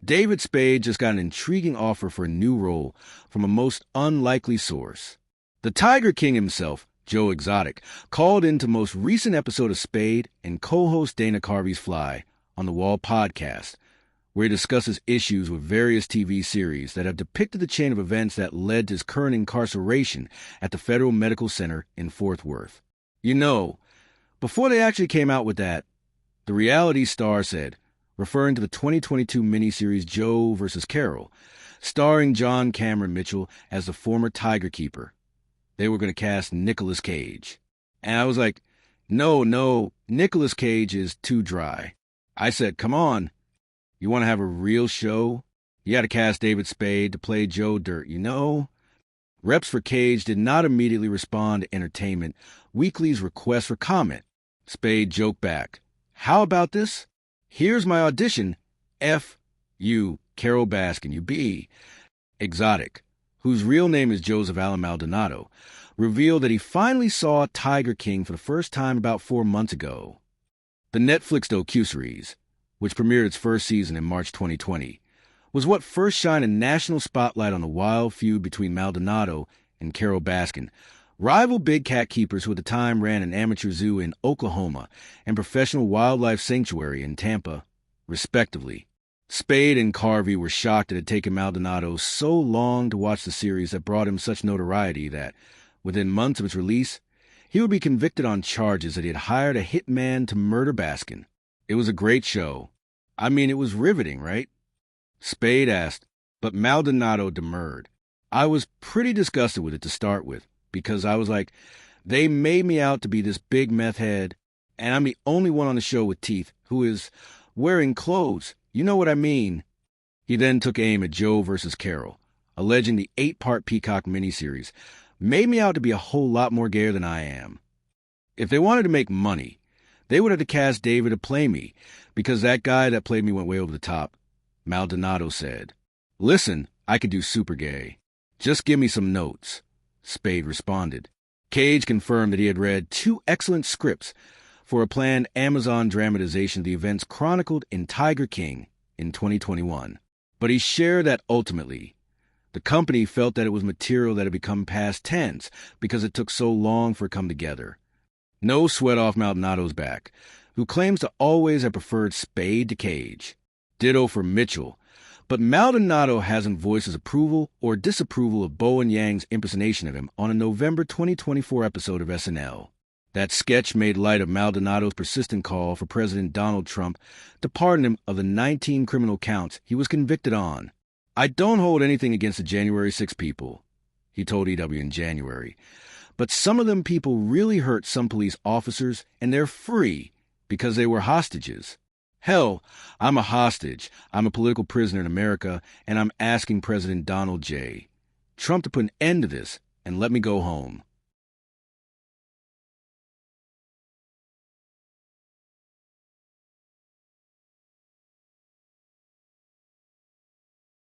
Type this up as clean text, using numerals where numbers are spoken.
David Spade just got an intriguing offer for a new role from a most unlikely source. The Tiger King himself, Joe Exotic, called into most recent episode of Spade and co-host Dana Carvey's Fly on the Wall podcast, where he discusses issues with various TV series that have depicted the chain of events that led to his current incarceration at the Federal Medical Center in Fort Worth. You know, before they actually came out with that, the reality star said, referring to the 2022 miniseries Joe vs. Carol, starring John Cameron Mitchell as the former Tiger Keeper, they were going to cast Nicolas Cage. And I was like, no, Nicolas Cage is too dry. I said, come on. You want to have a real show? You got to cast David Spade to play Joe Dirt, you know? Reps for Cage did not immediately respond to Entertainment Weekly's request for comment. Spade joked back, how about this? Here's my audition. F. You, Carol Baskin, you be. Exotic, whose real name is Joseph Allen Maldonado, revealed that he finally saw Tiger King for the first time about 4 months ago. The Netflix docuseries, which premiered its first season in March 2020, was what first shined a national spotlight on the wild feud between Maldonado and Carol Baskin, rival big cat keepers who at the time ran an amateur zoo in Oklahoma and professional wildlife sanctuary in Tampa, respectively. Spade and Carvey were shocked it had taken Maldonado so long to watch the series that brought him such notoriety that, within months of its release, he would be convicted on charges that he had hired a hitman to murder Baskin. It was a great show. I mean, it was riveting, right? Spade asked, but Maldonado demurred. I was pretty disgusted with it to start with, because I was like, they made me out to be this big meth head, and I'm the only one on the show with teeth who is wearing clothes. You know what I mean? He then took aim at Joe vs. Carol, alleging the 8-part Peacock miniseries made me out to be a whole lot more gayer than I am. If they wanted to make money, they would have to cast David to play me, because that guy that played me went way over the top. Maldonado said, listen, I could do super gay. Just give me some notes. Spade responded. Cage confirmed that he had read 2 excellent scripts for a planned Amazon dramatization of the events chronicled in Tiger King in 2021. But he shared that ultimately, the company felt that it was material that had become past tense because it took so long for it to come together. No sweat off Maldonado's back, who claims to always have preferred Spade to Cage. Ditto for Mitchell, but Maldonado hasn't voiced his approval or disapproval of Bowen Yang's impersonation of him on a November 2024 episode of SNL. That sketch made light of Maldonado's persistent call for President Donald Trump to pardon him of the 19 criminal counts he was convicted on. I don't hold anything against the January 6 people, he told EW in January. But some of them people really hurt some police officers, and they're free because they were hostages. Hell, I'm a hostage. I'm a political prisoner in America, and I'm asking President Donald J. Trump to put an end to this and let me go home.